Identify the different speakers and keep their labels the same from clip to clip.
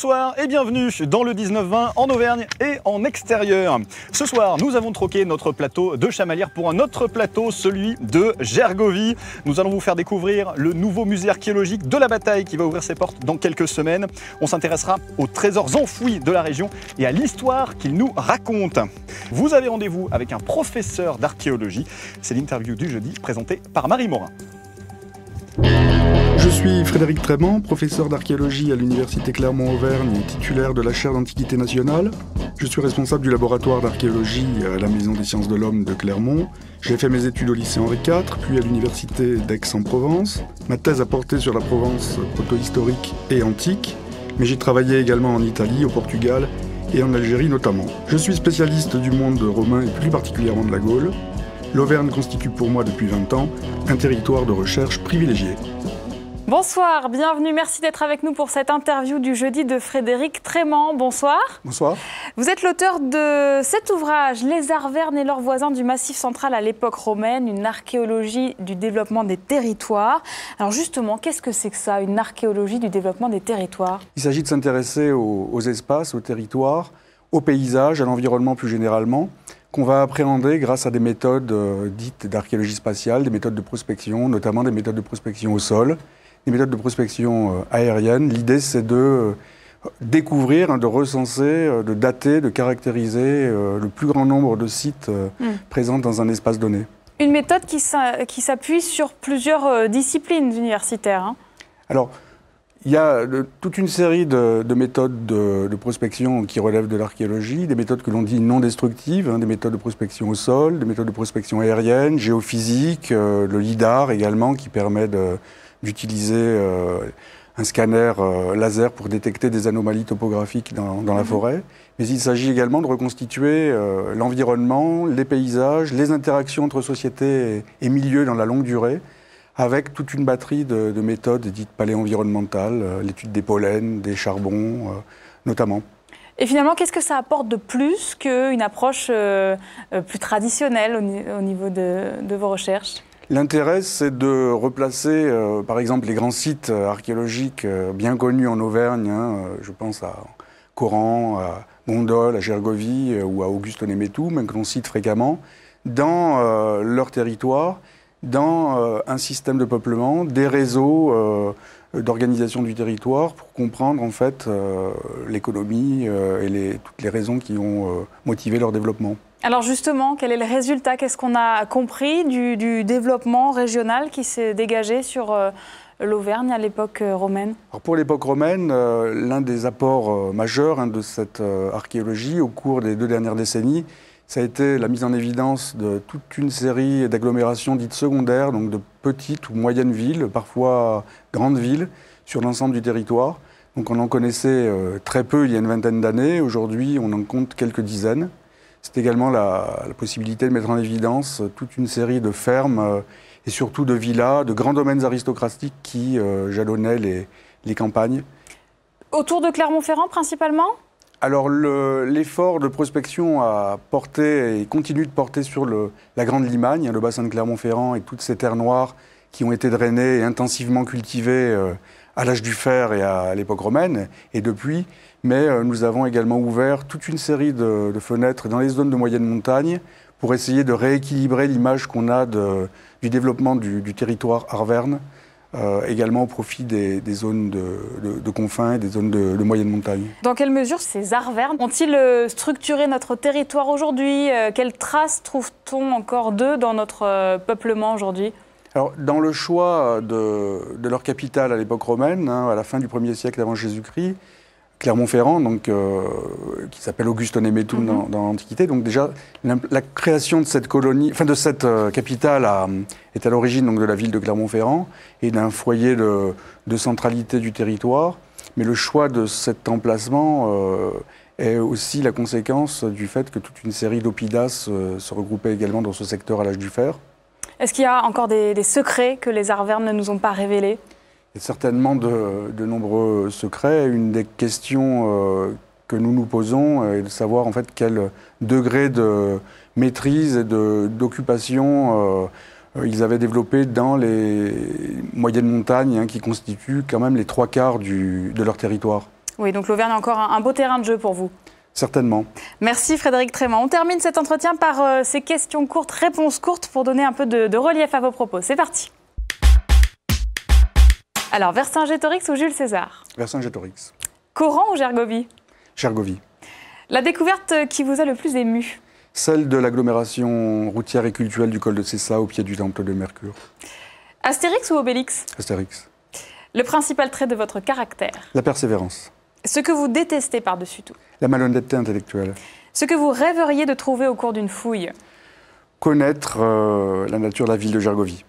Speaker 1: Bonsoir et bienvenue dans le 19-20 en Auvergne et en extérieur. Ce soir, nous avons troqué notre plateau de Chamalières pour un autre plateau, celui de Gergovie. Nous allons vous faire découvrir le nouveau musée archéologique de la bataille qui va ouvrir ses portes dans quelques semaines. On s'intéressera aux trésors enfouis de la région et à l'histoire qu'il nous raconte. Vous avez rendez-vous avec un professeur d'archéologie. C'est l'interview du jeudi présentée par Marie Morin.
Speaker 2: Je suis Frédéric Trémant, professeur d'archéologie à l'Université Clermont-Auvergne et titulaire de la chaire d'Antiquité nationale. Je suis responsable du laboratoire d'archéologie à la Maison des sciences de l'homme de Clermont. J'ai fait mes études au lycée Henri IV, puis à l'Université d'Aix-en-Provence. Ma thèse a porté sur la Provence protohistorique et antique, mais j'ai travaillé également en Italie, au Portugal et en Algérie notamment. Je suis spécialiste du monde romain et plus particulièrement de la Gaule. L'Auvergne constitue pour moi depuis 20 ans un territoire de recherche privilégié.
Speaker 3: Bonsoir, bienvenue, merci d'être avec nous pour cette interview du jeudi de Frédéric Trémant. Bonsoir.
Speaker 2: Bonsoir.
Speaker 3: Vous êtes l'auteur de cet ouvrage, Les Arvernes et leurs voisins du Massif central à l'époque romaine, une archéologie du développement des territoires. Alors justement, qu'est-ce que c'est que ça, une archéologie du développement des territoires?
Speaker 2: Il s'agit de s'intéresser aux espaces, aux territoires, aux paysages, à l'environnement plus généralement, qu'on va appréhender grâce à des méthodes dites d'archéologie spatiale, des méthodes de prospection, notamment des méthodes de prospection au sol, des méthodes de prospection aérienne. L'idée, c'est de découvrir, de recenser, de dater, de caractériser le plus grand nombre de sites présents dans un espace donné.
Speaker 3: Une méthode qui s'appuie sur plusieurs disciplines universitaires. Hein.
Speaker 2: Alors, il y a toute une série de méthodes de prospection qui relèvent de l'archéologie, des méthodes que l'on dit non destructives, des méthodes de prospection au sol, des méthodes de prospection aérienne, géophysique, le LIDAR également, qui permet d'utiliser un scanner laser pour détecter des anomalies topographiques dans la forêt. Mais il s'agit également de reconstituer l'environnement, les paysages, les interactions entre sociétés et milieux dans la longue durée, avec toute une batterie de méthodes dites paléo-environnementales, l'étude des pollens, des charbons notamment.
Speaker 3: Et finalement, qu'est-ce que ça apporte de plus qu'une approche plus traditionnelle au niveau de vos recherches ?
Speaker 2: L'intérêt, c'est de replacer, par exemple, les grands sites archéologiques bien connus en Auvergne. Je pense à Coran, à Gondol, à Gergovie ou à Auguste-Némétou, même que l'on cite fréquemment, dans leur territoire, dans un système de peuplement, des réseaux d'organisation du territoire pour comprendre en fait l'économie et toutes les raisons qui ont motivé leur développement.
Speaker 3: Alors justement, quel est le résultat? Qu'est-ce qu'on a compris du développement régional qui s'est dégagé sur l'Auvergne à l'époque romaine?
Speaker 2: Alors pour l'époque romaine, l'un des apports majeurs de cette archéologie au cours des 2 dernières décennies, ça a été la mise en évidence de toute une série d'agglomérations dites secondaires, donc de petites ou moyennes villes, parfois grandes villes, sur l'ensemble du territoire. Donc on en connaissait très peu il y a une vingtaine d'années. Aujourd'hui, on en compte quelques dizaines. C'est également la possibilité de mettre en évidence toute une série de fermes et surtout de villas, de grands domaines aristocratiques qui jalonnaient les campagnes.
Speaker 3: Autour de Clermont-Ferrand principalement ?
Speaker 2: Alors l'effort de prospection a porté et continue de porter sur la Grande Limagne, le bassin de Clermont-Ferrand et toutes ces terres noires qui ont été drainées et intensivement cultivées à l'âge du fer et à l'époque romaine et depuis. Mais nous avons également ouvert toute une série de fenêtres dans les zones de moyenne montagne pour essayer de rééquilibrer l'image qu'on a du développement du territoire arverne, également au profit des zones de confins et des zones de moyenne montagne.
Speaker 3: Dans quelle mesure ces arvernes ont-ils structuré notre territoire aujourd'hui? Quelles traces trouve-t-on encore d'eux dans notre peuplement aujourd'hui?
Speaker 2: Alors, dans le choix de leur capitale à l'époque romaine, à la fin du 1er siècle avant Jésus-Christ, Clermont-Ferrand, donc, qui s'appelle Auguste-Némétou dans l'Antiquité. Donc déjà, la création de cette colonie, enfin de cette capitale est à l'origine donc de la ville de Clermont-Ferrand et d'un foyer de centralité du territoire. Mais le choix de cet emplacement est aussi la conséquence du fait que toute une série d'oppidum se regroupaient également dans ce secteur à l'âge du fer.
Speaker 3: Est-ce qu'il y a encore des secrets que les arvernes ne nous ont pas révélés?
Speaker 2: Il y a certainement de nombreux secrets. Une des questions que nous nous posons est de savoir en fait quel degré de maîtrise et d'occupation ils avaient développé dans les moyennes montagnes qui constituent quand même les 3/4 de leur territoire.
Speaker 3: Oui, donc l'Auvergne est encore un beau terrain de jeu pour vous.
Speaker 2: Certainement.
Speaker 3: Merci Frédéric Trémant. On termine cet entretien par ces questions courtes, réponses courtes pour donner un peu de relief à vos propos. C'est parti. Alors, Vercingétorix ou Jules César?
Speaker 2: Vercingétorix.
Speaker 3: Coran ou Gergovie?
Speaker 2: Gergovie.
Speaker 3: La découverte qui vous a le plus ému?
Speaker 2: Celle de l'agglomération routière et cultuelle du col de Cessa au pied du temple de Mercure.
Speaker 3: Astérix ou Obélix?
Speaker 2: Astérix.
Speaker 3: Le principal trait de votre caractère?
Speaker 2: La persévérance.
Speaker 3: Ce que vous détestez par-dessus tout?
Speaker 2: La malhonnêteté intellectuelle.
Speaker 3: Ce que vous rêveriez de trouver au cours d'une fouille?
Speaker 2: Connaître la nature de la ville de Gergovie.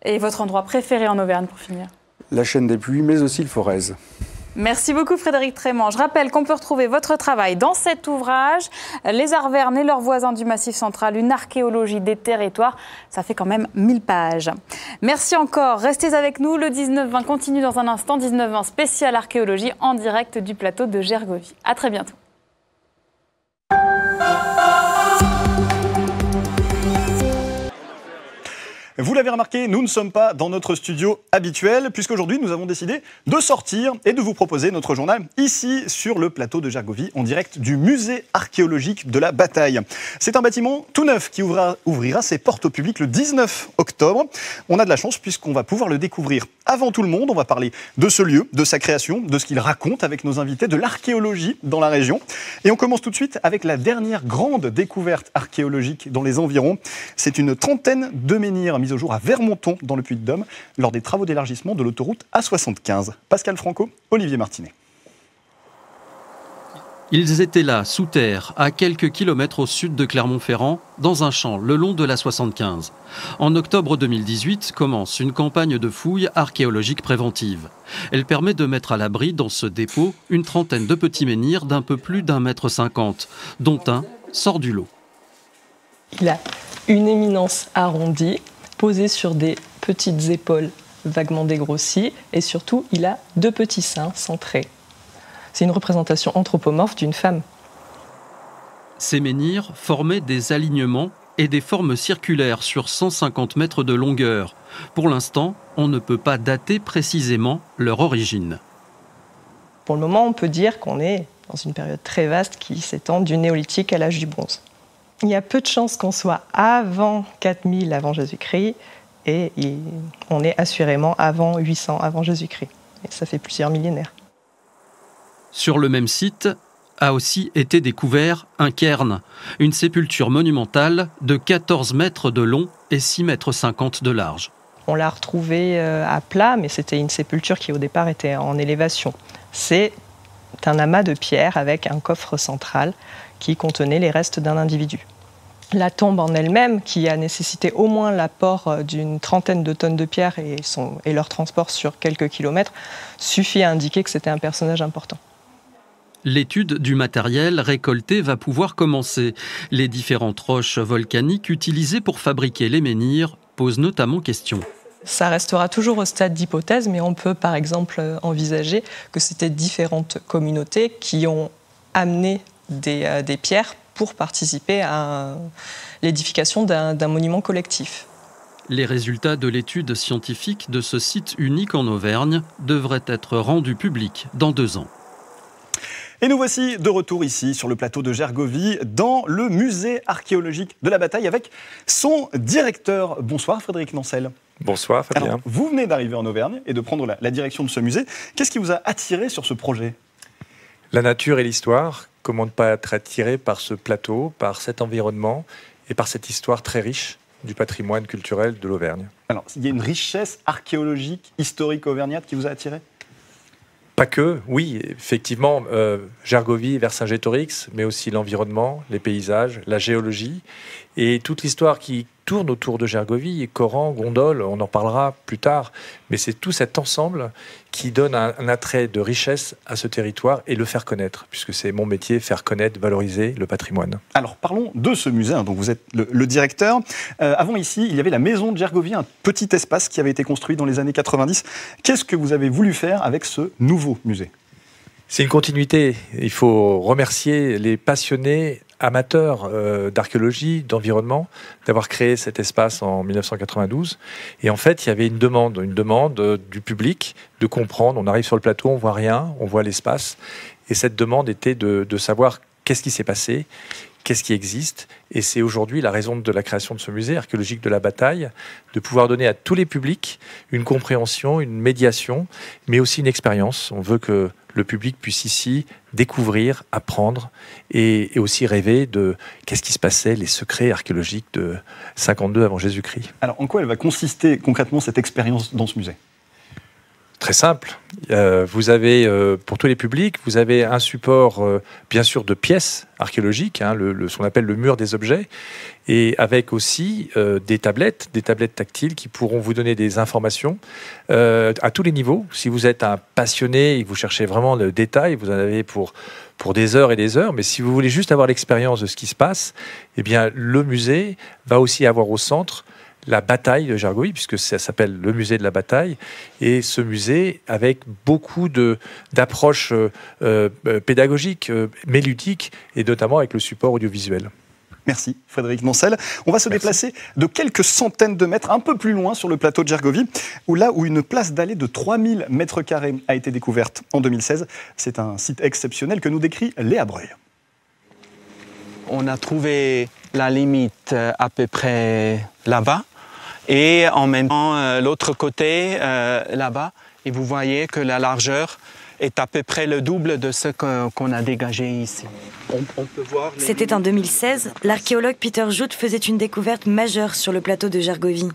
Speaker 3: Et votre endroit préféré en Auvergne pour finir?
Speaker 2: La chaîne des Puys, mais aussi le Forez.
Speaker 3: Merci beaucoup Frédéric Trémant. Je rappelle qu'on peut retrouver votre travail dans cet ouvrage, Les Arvernes et leurs voisins du Massif central, une archéologie des territoires. Ça fait quand même 1000 pages. Merci encore, restez avec nous. Le 19-20 continue dans un instant. 19-20 spécial archéologie en direct du plateau de Gergovie. À très bientôt.
Speaker 1: Vous l'avez remarqué, nous ne sommes pas dans notre studio habituel, puisqu'aujourd'hui nous avons décidé de sortir et de vous proposer notre journal ici sur le plateau de Gergovie, en direct du musée archéologique de la Bataille. C'est un bâtiment tout neuf qui ouvrira ses portes au public le 19 octobre. On a de la chance puisqu'on va pouvoir le découvrir avant tout le monde. On va parler de ce lieu, de sa création, de ce qu'il raconte avec nos invités, de l'archéologie dans la région. Et on commence tout de suite avec la dernière grande découverte archéologique dans les environs. C'est une trentaine de menhirs mis au jour à Vermonton, dans le Puy-de-Dôme, lors des travaux d'élargissement de l'autoroute A75. Pascal Franco, Olivier Martinet.
Speaker 4: Ils étaient là, sous terre, à quelques kilomètres au sud de Clermont-Ferrand, dans un champ le long de la 75. En octobre 2018 commence une campagne de fouilles archéologiques préventives. Elle permet de mettre à l'abri dans ce dépôt une trentaine de petits menhirs d'un peu plus d'1,50 m, dont un sort du lot.
Speaker 5: Il a une éminence arrondie, posée sur des petites épaules vaguement dégrossies, et surtout, il a 2 petits seins centrés. C'est une représentation anthropomorphe d'une femme.
Speaker 4: Ces menhirs formaient des alignements et des formes circulaires sur 150 mètres de longueur. Pour l'instant, on ne peut pas dater précisément leur origine.
Speaker 5: Pour le moment, on peut dire qu'on est dans une période très vaste qui s'étend du néolithique à l'âge du bronze. Il y a peu de chances qu'on soit avant 4000 avant Jésus-Christ et on est assurément avant 800 avant Jésus-Christ. Et ça fait plusieurs millénaires.
Speaker 4: Sur le même site a aussi été découvert un cairn, une sépulture monumentale de 14 mètres de long et 6,50 mètres de large.
Speaker 5: On l'a retrouvée à plat, mais c'était une sépulture qui au départ était en élévation. C'est un amas de pierres avec un coffre central qui contenait les restes d'un individu. La tombe en elle-même, qui a nécessité au moins l'apport d'une trentaine de tonnes de pierres et leur transport sur quelques kilomètres, suffit à indiquer que c'était un personnage important.
Speaker 4: L'étude du matériel récolté va pouvoir commencer. Les différentes roches volcaniques utilisées pour fabriquer les menhirs posent notamment question.
Speaker 5: Ça restera toujours au stade d'hypothèse, mais on peut par exemple envisager que c'était différentes communautés qui ont amené des pierres pour participer à l'édification d'un monument collectif.
Speaker 4: Les résultats de l'étude scientifique de ce site unique en Auvergne devraient être rendus publics dans 2 ans.
Speaker 1: Et nous voici de retour ici sur le plateau de Gergovie dans le musée archéologique de la Bataille avec son directeur. Bonsoir Frédéric Nancel.
Speaker 6: Bonsoir Fabien.
Speaker 1: Alors, vous venez d'arriver en Auvergne et de prendre la direction de ce musée. Qu'est-ce qui vous a attiré sur ce projet ?
Speaker 6: La nature et l'histoire. Comment ne pas être attiré par ce plateau, par cet environnement et par cette histoire très riche du patrimoine culturel de l'Auvergne.
Speaker 1: Alors, il y a une richesse archéologique, historique auvergnate qui vous a attiré ?
Speaker 6: Pas que, oui, effectivement, Gergovie, Vercingétorix, mais aussi l'environnement, les paysages, la géologie et toute l'histoire qui tourne autour de Gergovie, Coran, Gondole, on en parlera plus tard, mais c'est tout cet ensemble qui donne un attrait de richesse à ce territoire et le faire connaître, puisque c'est mon métier, faire connaître, valoriser le patrimoine. Alors
Speaker 1: parlons de ce musée, dont vous êtes le directeur. Avant ici, il y avait la maison de Gergovie, un petit espace qui avait été construit dans les années 90. Qu'est-ce que vous avez voulu faire avec ce nouveau musée ?
Speaker 6: C'est une continuité. Il faut remercier les passionnés amateur d'archéologie, d'environnement, d'avoir créé cet espace en 1992. Et en fait, il y avait une demande du public de comprendre. On arrive sur le plateau, on voit rien, on voit l'espace. Et cette demande était de savoir qu'est-ce qui s'est passé, qu'est-ce qui existe. Et c'est aujourd'hui la raison de la création de ce musée archéologique de la bataille, de pouvoir donner à tous les publics une compréhension, une médiation, mais aussi une expérience. On veut que le public puisse ici découvrir, apprendre et aussi rêver de qu'est-ce qui se passait, les secrets archéologiques de 52 avant Jésus-Christ.
Speaker 1: Alors, en quoi elle va consister concrètement cette expérience dans ce musée ?
Speaker 6: Très simple. Vous avez, pour tous les publics, vous avez un support, bien sûr, de pièces archéologiques, ce qu'on appelle le mur des objets, et avec aussi des tablettes tactiles qui pourront vous donner des informations à tous les niveaux. Si vous êtes un passionné et que vous cherchez vraiment le détail, vous en avez pour des heures et des heures, mais si vous voulez juste avoir l'expérience de ce qui se passe, eh bien, le musée va aussi avoir au centre la bataille de Gergovie, puisque ça s'appelle le musée de la bataille, et ce musée avec beaucoup d'approches pédagogiques, mais ludiques, et notamment avec le support audiovisuel.
Speaker 1: Merci Frédéric Noncel. On va se déplacer de quelques centaines de mètres, un peu plus loin sur le plateau de Gergovie, où une place d'allée de 3000 mètres carrés a été découverte en 2016. C'est un site exceptionnel que nous décrit Léa Breuil.
Speaker 7: On a trouvé la limite à peu près là-bas et en même temps l'autre côté là-bas. Et vous voyez que la largeur est à peu près le double de ce qu'on a dégagé ici. On peut voir.
Speaker 8: C'était en 2016, l'archéologue Peter Jout faisait une découverte majeure sur le plateau de Gergovie.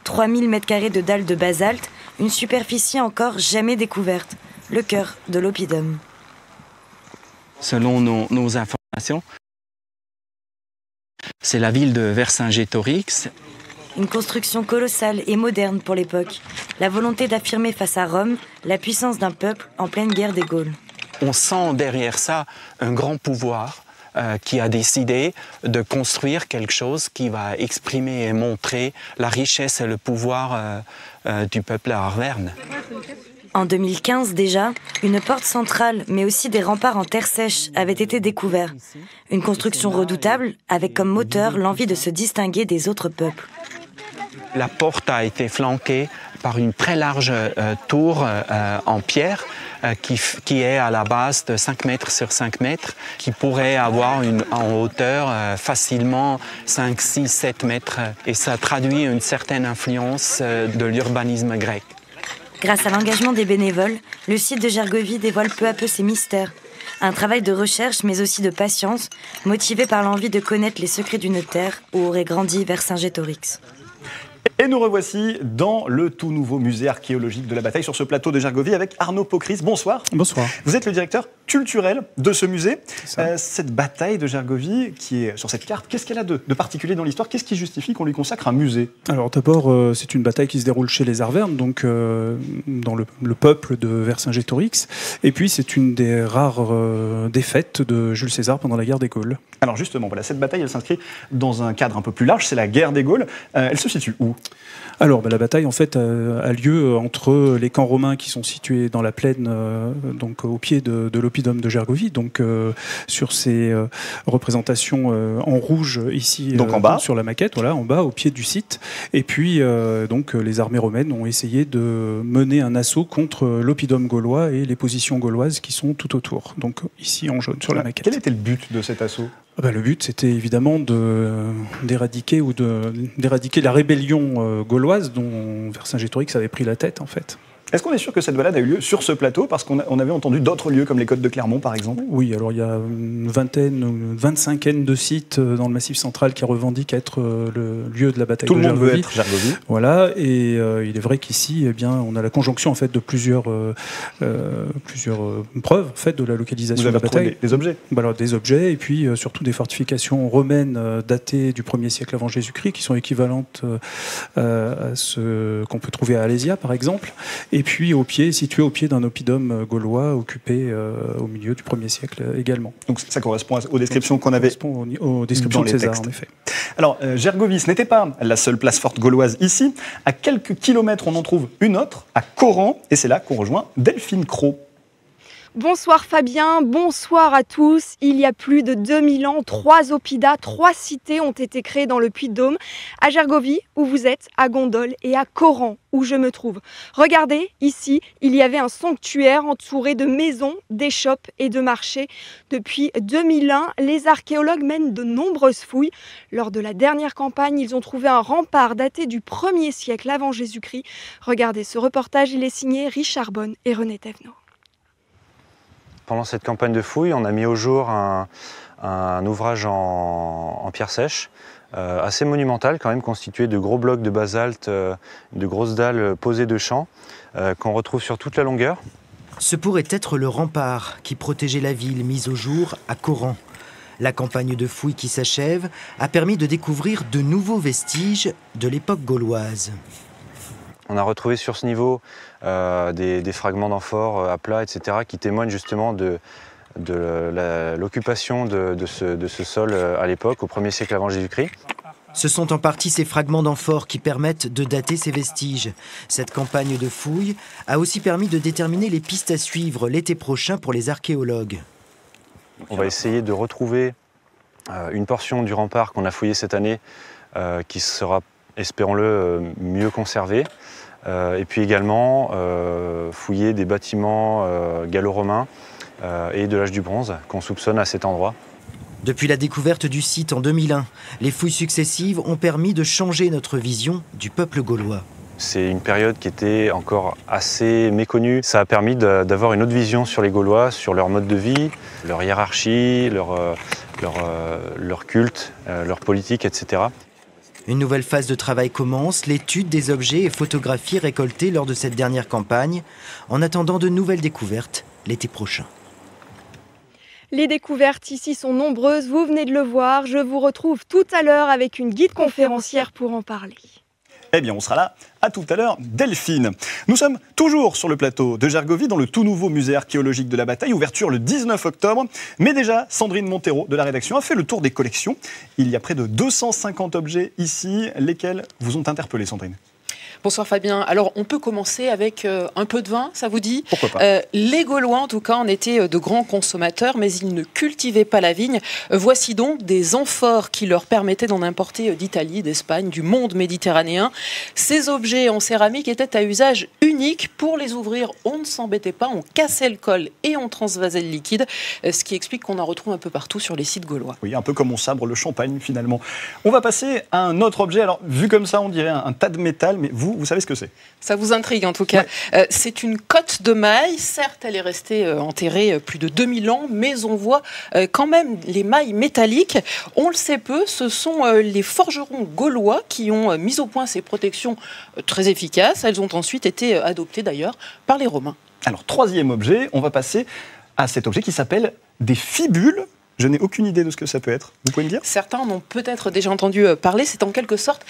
Speaker 8: 3000 m² de dalles de basalte, une superficie encore jamais découverte, le cœur de l'oppidum.
Speaker 7: Selon nos informations, c'est la ville de Vercingétorix.
Speaker 8: Une construction colossale et moderne pour l'époque. La volonté d'affirmer face à Rome la puissance d'un peuple en pleine guerre des Gaules.
Speaker 7: On sent derrière ça un grand pouvoir qui a décidé de construire quelque chose qui va exprimer et montrer la richesse et le pouvoir du peuple arverne.
Speaker 8: En 2015 déjà, une porte centrale, mais aussi des remparts en terre sèche avaient été découverts. Une construction redoutable, avec comme moteur l'envie de se distinguer des autres peuples.
Speaker 7: La porte a été flanquée par une très large tour en pierre qui est à la base de 5 mètres sur 5 mètres, qui pourrait avoir en hauteur facilement 5, 6, 7 mètres. Et ça traduit une certaine influence de l'urbanisme grec.
Speaker 8: Grâce à l'engagement des bénévoles, le site de Gergovie dévoile peu à peu ses mystères. Un travail de recherche, mais aussi de patience, motivé par l'envie de connaître les secrets d'une terre où aurait grandi Vercingétorix.
Speaker 1: Et nous revoici dans le tout nouveau musée archéologique de la bataille sur ce plateau de Gergovie avec Arnaud Pocris. Bonsoir.
Speaker 9: Bonsoir.
Speaker 1: Vous êtes le directeur culturel de ce musée. Cette bataille de Gergovie qui est sur cette carte, qu'est-ce qu'elle a de particulier dans l'histoire? Qu'est-ce qui justifie qu'on lui consacre un musée?
Speaker 9: Alors d'abord, c'est une bataille qui se déroule chez les Arvernes, donc dans le peuple de Vercingétorix. Et puis c'est une des rares défaites de Jules César pendant la guerre des Gaules.
Speaker 1: Alors justement, voilà, cette bataille, elle s'inscrit dans un cadre un peu plus large, c'est la guerre des Gaules. Elle se situe où?
Speaker 9: Alors, la bataille, en fait, a lieu entre les camps romains qui sont situés dans la plaine, donc au pied de l'oppidum de Gergovie, donc sur ces représentations en rouge ici,
Speaker 1: donc en bas,
Speaker 9: sur la maquette, voilà, en bas, au pied du site. Et puis, donc, les armées romaines ont essayé de mener un assaut contre l'oppidum gaulois et les positions gauloises qui sont tout autour. Donc, ici en jaune sur la maquette.
Speaker 1: Quel était le but de cet assaut?
Speaker 9: Le but, c'était évidemment d'éradiquer la rébellion gauloise dont Vercingétorix avait pris la tête, en fait.
Speaker 1: Est-ce qu'on est sûr que cette balade a eu lieu sur ce plateau? Parce qu'on avait entendu d'autres lieux comme les côtes de Clermont, par exemple.
Speaker 9: Oui, alors il y a une vingtaine de sites dans le Massif central qui revendiquent être le lieu de la bataille de Gergovie.
Speaker 1: Tout le monde veut être Gergovie.
Speaker 9: Voilà, et il est vrai qu'ici, eh bien, on a la conjonction en fait de plusieurs preuves en fait de la localisation de la bataille.
Speaker 1: Des objets.
Speaker 9: Alors, des objets et puis surtout des fortifications romaines datées du 1er siècle avant Jésus-Christ qui sont équivalentes à ce qu'on peut trouver à Alésia, par exemple. Et puis situé au pied d'un oppidum gaulois occupé au milieu du 1er siècle également.
Speaker 1: Donc ça correspond aux descriptions qu'on avait
Speaker 9: aux descriptions de César, en effet.
Speaker 1: Alors Gergovie, ce n'était pas la seule place forte gauloise ici. À quelques kilomètres, on en trouve une autre, à Coran, et c'est là qu'on rejoint Delphine Cros.
Speaker 10: Bonsoir Fabien, bonsoir à tous. Il y a plus de 2000 ans, 3 oppidas, 3 cités ont été créées dans le Puy-de-Dôme. À Gergovie, où vous êtes, à Gondol et à Coran, où je me trouve. Regardez, ici, il y avait un sanctuaire entouré de maisons, d'échoppes et de marchés. Depuis 2001, les archéologues mènent de nombreuses fouilles. Lors de la dernière campagne, ils ont trouvé un rempart daté du 1er siècle avant Jésus-Christ. Regardez ce reportage, il est signé Richard Bonne et René Thévenot.
Speaker 11: Pendant cette campagne de fouilles, on a mis au jour un ouvrage en pierre sèche, assez monumental quand même, constitué de gros blocs de basalte, de grosses dalles posées de champ, qu'on retrouve sur toute la longueur.
Speaker 12: Ce pourrait être le rempart qui protégeait la ville mise au jour à Coran. La campagne de fouilles qui s'achève a permis de découvrir de nouveaux vestiges de l'époque gauloise.
Speaker 11: On a retrouvé sur ce niveau des fragments d'amphores à plat, etc., qui témoignent justement de l'occupation de ce sol à l'époque, au 1er siècle avant Jésus-Christ.
Speaker 12: Ce sont en partie ces fragments d'amphores qui permettent de dater ces vestiges. Cette campagne de fouilles a aussi permis de déterminer les pistes à suivre l'été prochain pour les archéologues.
Speaker 11: On va essayer de retrouver une portion du rempart qu'on a fouillé cette année, qui sera, espérons-le, mieux conservée. Et puis également fouiller des bâtiments gallo-romains et de l'âge du bronze qu'on soupçonne à cet endroit.
Speaker 12: Depuis la découverte du site en 2001, les fouilles successives ont permis de changer notre vision du peuple gaulois.
Speaker 11: C'est une période qui était encore assez méconnue. Ça a permis d'avoir une autre vision sur les Gaulois, sur leur mode de vie, leur hiérarchie, leur culte, leur politique, etc.
Speaker 12: Une nouvelle phase de travail commence, l'étude des objets et photographies récoltés lors de cette dernière campagne, en attendant de nouvelles découvertes l'été prochain.
Speaker 10: Les découvertes ici sont nombreuses, vous venez de le voir. Je vous retrouve tout à l'heure avec une guide conférencière pour en parler.
Speaker 1: Eh bien, on sera là. À tout à l'heure, Delphine. Nous sommes toujours sur le plateau de Gergovie, dans le tout nouveau musée archéologique de la bataille, ouverture le 19 octobre. Mais déjà, Sandrine Montero de la rédaction a fait le tour des collections. Il y a près de 250 objets ici, lesquels vous ont interpellé, Sandrine.
Speaker 13: Bonsoir Fabien. Alors on peut commencer avec un peu de vin, ça vous dit?
Speaker 1: Pourquoi pas?
Speaker 13: Les Gaulois en tout cas en étaient de grands consommateurs, mais ils ne cultivaient pas la vigne. Voici donc des amphores qui leur permettaient d'en importer d'Italie, d'Espagne, du monde méditerranéen. Ces objets en céramique étaient à usage unique. Pour les ouvrir, on ne s'embêtait pas, on cassait le col et on transvasait le liquide, ce qui explique qu'on en retrouve un peu partout sur les sites gaulois.
Speaker 1: Oui, un peu comme on sabre le champagne finalement. On va passer à un autre objet. Alors vu comme ça, on dirait un tas de métal, mais vous savez ce que c'est?
Speaker 13: Ça vous intrigue en tout cas. Ouais. C'est une cotte de mailles. Certes, elle est restée enterrée plus de 2000 ans, mais on voit quand même les mailles métalliques. On le sait peu, ce sont les forgerons gaulois qui ont mis au point ces protections très efficaces. Elles ont ensuite été adoptées d'ailleurs par les Romains.
Speaker 1: Alors, troisième objet, on va passer à cet objet qui s'appelle des fibules. Je n'ai aucune idée de ce que ça peut être. Vous pouvez me dire?
Speaker 13: Certains en ont peut-être déjà entendu parler. C'est en quelque sorte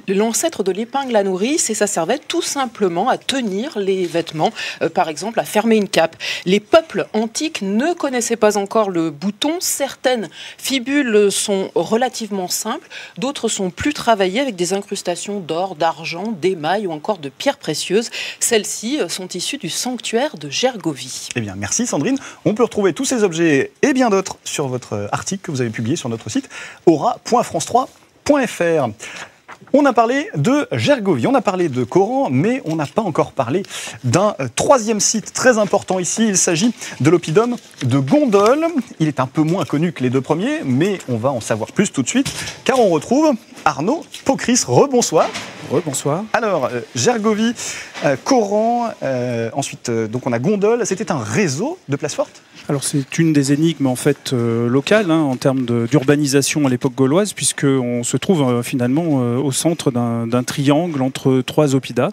Speaker 13: l'ancêtre de l'épingle à nourrice et ça servait tout simplement à tenir les vêtements, par exemple à fermer une cape. Les peuples antiques ne connaissaient pas encore le bouton. Certaines fibules sont relativement simples, d'autres sont plus travaillées avec des incrustations d'or, d'argent, d'émail ou encore de pierres précieuses. Celles-ci sont issues du sanctuaire de Gergovie.
Speaker 1: Eh bien, merci Sandrine. On peut retrouver tous ces objets et bien d'autres sur votre article que vous avez publié sur notre site aura.france3.fr. On a parlé de Gergovie, on a parlé de Coran, mais on n'a pas encore parlé d'un troisième site très important ici. Il s'agit de l'oppidum de Gondol. Il est un peu moins connu que les deux premiers, mais on va en savoir plus tout de suite, car on retrouve Arnaud Pocris. Rebonsoir.
Speaker 9: Rebonsoir.
Speaker 1: Alors, Gergovie, Coran, ensuite donc on a Gondol. C'était un réseau de places fortes?
Speaker 9: Alors c'est une des énigmes en fait locales en termes d'urbanisation à l'époque gauloise, puisqu'on se trouve finalement au centre d'un triangle entre trois oppidas,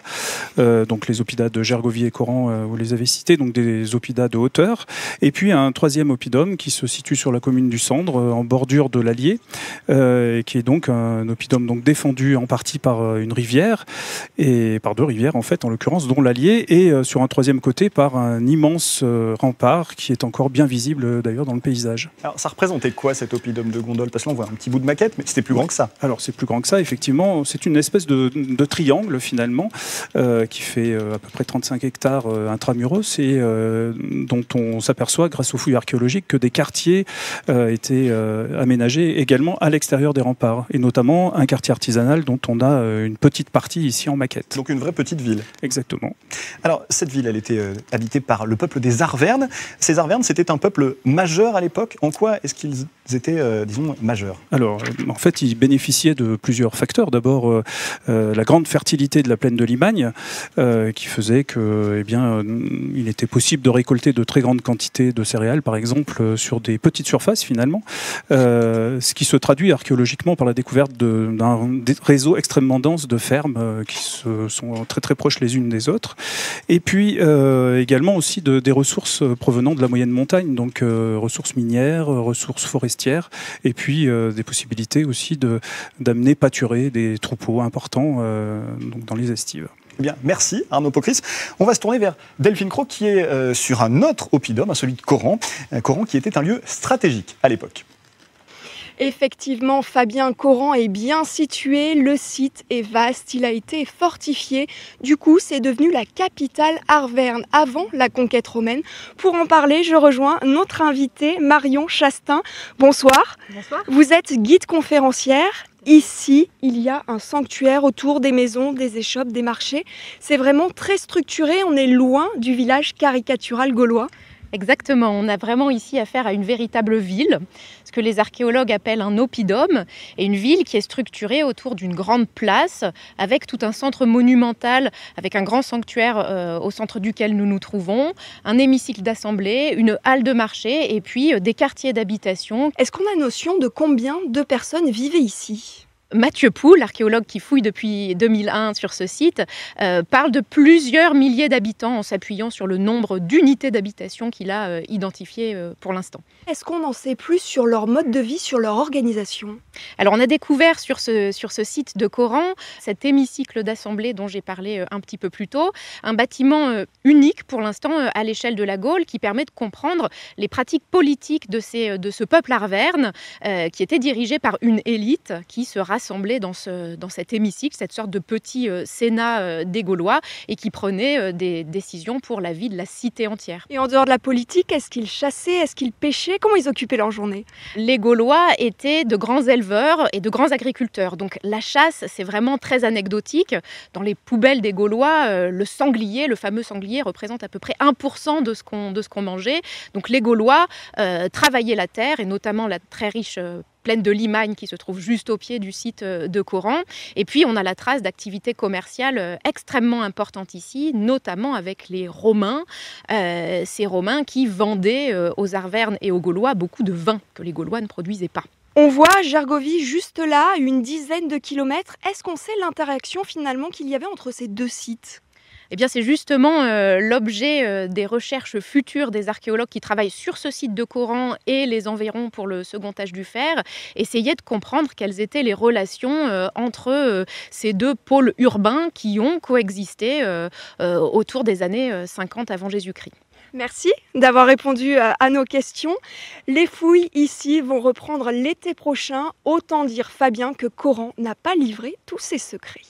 Speaker 9: donc les oppidas de Gergovie et Coran, vous les avez cités, donc des oppidas de hauteur, et puis un troisième oppidum qui se situe sur la commune du Sandre, en bordure de l'Allier, qui est donc un oppidum donc défendu en partie par une rivière, et par deux rivières en fait, en l'occurrence, dont l'Allier, et sur un troisième côté par un immense rempart qui est encore bien visible d'ailleurs dans le paysage.
Speaker 1: Alors ça représentait quoi cet oppidum de Gondol? Parce que là on voit un petit bout de maquette, mais c'était plus grand que ça.
Speaker 9: Alors c'est plus grand que ça, effectivement. C'est une espèce de triangle finalement qui fait à peu près 35 hectares intramuros et dont on s'aperçoit grâce aux fouilles archéologiques que des quartiers étaient aménagés également à l'extérieur des remparts, et notamment un quartier artisanal dont on a une petite partie ici en maquette.
Speaker 1: Donc une vraie petite ville.
Speaker 9: Exactement.
Speaker 1: Alors cette ville, elle était habitée par le peuple des Arvernes. Ces Arvernes, c'était un peuple majeur à l'époque. En quoi est-ce qu'ils étaient, disons, majeurs?
Speaker 9: Alors, en fait, ils bénéficiaient de plusieurs facteurs. D'abord, la grande fertilité de la plaine de Limagne, qui faisait que, il était possible de récolter de très grandes quantités de céréales, par exemple, sur des petites surfaces, finalement. Ce qui se traduit archéologiquement par la découverte d'un réseau extrêmement dense de fermes qui sont très très proches les unes des autres. Et puis, également aussi des ressources provenant de la moyenne montagne, donc ressources minières, ressources forestières, et puis des possibilités aussi d'amener pâturer des troupeaux importants donc dans les estives.
Speaker 1: Eh bien, merci Arnaud Pocris. On va se tourner vers Delphine Cros qui est sur un autre oppidum, celui de Coran. Coran qui était un lieu stratégique à l'époque.
Speaker 10: Effectivement, Fabien, Coran est bien situé, le site est vaste, il a été fortifié. Du coup, c'est devenu la capitale arverne avant la conquête romaine. Pour en parler, je rejoins notre invitée Marion Chastain. Bonsoir.
Speaker 14: Bonsoir.
Speaker 10: Vous êtes guide conférencière. Ici, il y a un sanctuaire autour des maisons, des échoppes, des marchés. C'est vraiment très structuré, on est loin du village caricatural gaulois.
Speaker 14: Exactement, on a vraiment ici affaire à une véritable ville, ce que les archéologues appellent un oppidum, et une ville qui est structurée autour d'une grande place, avec tout un centre monumental, avec un grand sanctuaire au centre duquel nous nous trouvons, un hémicycle d'assemblée, une halle de marché, et puis des quartiers d'habitation.
Speaker 10: Est-ce qu'on a notion de combien de personnes vivaient ici ?
Speaker 14: Mathieu Pou, l'archéologue qui fouille depuis 2001 sur ce site, parle de plusieurs milliers d'habitants en s'appuyant sur le nombre d'unités d'habitation qu'il a identifiées pour l'instant.
Speaker 10: Est-ce qu'on en sait plus sur leur mode de vie, sur leur organisation ?
Speaker 14: Alors on a découvert sur ce site de Coran cet hémicycle d'assemblée dont j'ai parlé un petit peu plus tôt, un bâtiment unique pour l'instant à l'échelle de la Gaule qui permet de comprendre les pratiques politiques de ce peuple arverne qui était dirigé par une élite qui se rassemblait dans cet hémicycle, cette sorte de petit sénat des Gaulois et qui prenait des décisions pour la vie de la cité entière.
Speaker 10: Et en dehors de la politique, est-ce qu'ils chassaient, est-ce qu'ils pêchaient ? Comment ils occupaient leur journée ?
Speaker 14: Les Gaulois étaient de grands éleveurs et de grands agriculteurs. Donc la chasse, c'est vraiment très anecdotique. Dans les poubelles des Gaulois, le sanglier, le fameux sanglier, représente à peu près 1% de ce qu'on mangeait. Donc les Gaulois travaillaient la terre, et notamment la très riche plaine de Limagne qui se trouve juste au pied du site de Coran. Et puis on a la trace d'activités commerciales extrêmement importantes ici, notamment avec les Romains. Ces Romains qui vendaient aux Arvernes et aux Gaulois beaucoup de vin que les Gaulois ne produisaient pas.
Speaker 10: On voit Gergovie juste là, une dizaine de kilomètres. Est-ce qu'on sait l'interaction finalement qu'il y avait entre ces deux sites ?
Speaker 14: Eh bien, c'est justement l'objet des recherches futures des archéologues qui travaillent sur ce site de Coran et les environs pour le second âge du fer, essayer de comprendre quelles étaient les relations entre ces deux pôles urbains qui ont coexisté autour des années 50 avant Jésus-Christ.
Speaker 10: Merci d'avoir répondu à nos questions. Les fouilles ici vont reprendre l'été prochain. Autant dire, Fabien, que Coran n'a pas livré tous ses secrets.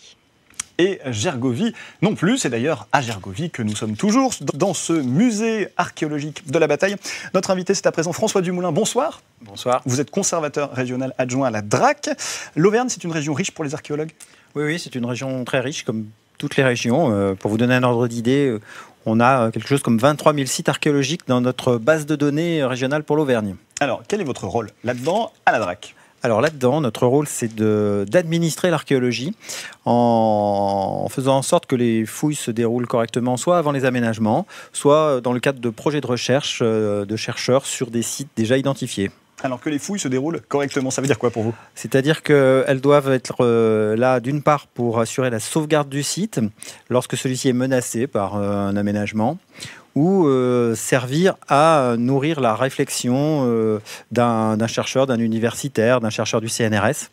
Speaker 1: Et Gergovie non plus. C'est d'ailleurs à Gergovie que nous sommes toujours, dans ce musée archéologique de la bataille. Notre invité, c'est à présent François Dumoulin. Bonsoir.
Speaker 15: Bonsoir.
Speaker 1: Vous êtes conservateur régional adjoint à la DRAC. L'Auvergne, c'est une région riche pour les archéologues ?
Speaker 15: Oui, c'est une région très riche, comme toutes les régions. Pour vous donner un ordre d'idée, on a quelque chose comme 23 000 sites archéologiques dans notre base de données régionale pour l'Auvergne.
Speaker 1: Alors, quel est votre rôle là-dedans à la DRAC ?
Speaker 15: Alors là-dedans, notre rôle, c'est d'administrer l'archéologie en faisant en sorte que les fouilles se déroulent correctement, soit avant les aménagements, soit dans le cadre de projets de recherche de chercheurs sur des sites déjà identifiés.
Speaker 1: Alors que les fouilles se déroulent correctement, ça veut dire quoi pour vous ?
Speaker 15: C'est-à-dire qu'elles doivent être là, d'une part, pour assurer la sauvegarde du site lorsque celui-ci est menacé par un aménagement, ou servir à nourrir la réflexion d'un chercheur, d'un universitaire, d'un chercheur du CNRS.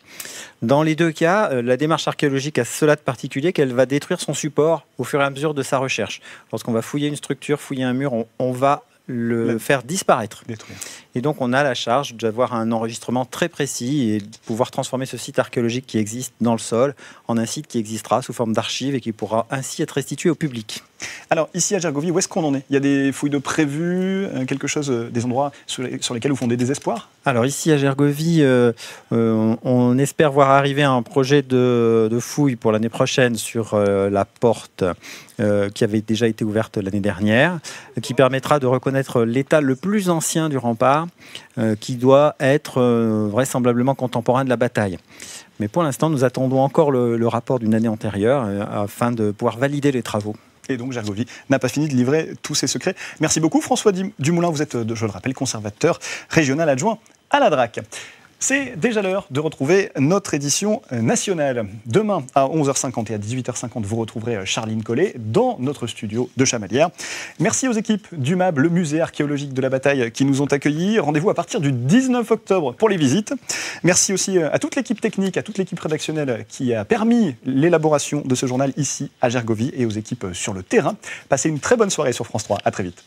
Speaker 15: Dans les deux cas, la démarche archéologique a cela de particulier qu'elle va détruire son support au fur et à mesure de sa recherche. Lorsqu'on va fouiller une structure, fouiller un mur, on va le faire disparaître.
Speaker 1: Détruire.
Speaker 15: Et donc on a la charge d'avoir un enregistrement très précis et de pouvoir transformer ce site archéologique qui existe dans le sol en un site qui existera sous forme d'archives et qui pourra ainsi être restitué au public.
Speaker 1: Alors ici à Gergovie, où est-ce qu'on en est? Il y a des fouilles de prévues, quelque chose, des endroits sur lesquels vous font des désespoirs?
Speaker 15: Alors ici à Gergovie, on espère voir arriver un projet de fouille pour l'année prochaine sur la porte qui avait déjà été ouverte l'année dernière, qui permettra de reconnaître l'état le plus ancien du rempart, qui doit être vraisemblablement contemporain de la bataille. Mais pour l'instant, nous attendons encore le rapport d'une année antérieure afin de pouvoir valider les travaux.
Speaker 1: Et donc Gergovie n'a pas fini de livrer tous ses secrets. Merci beaucoup François Dumoulin, vous êtes, je le rappelle, conservateur régional adjoint à la DRAC. C'est déjà l'heure de retrouver notre édition nationale. Demain, à 11h50 et à 18h50, vous retrouverez Charline Collet dans notre studio de Chamalières. Merci aux équipes du MAB, le musée archéologique de la bataille, qui nous ont accueillis. Rendez-vous à partir du 19 octobre pour les visites. Merci aussi à toute l'équipe technique, à toute l'équipe rédactionnelle qui a permis l'élaboration de ce journal ici à Gergovie et aux équipes sur le terrain. Passez une très bonne soirée sur France 3. À très vite.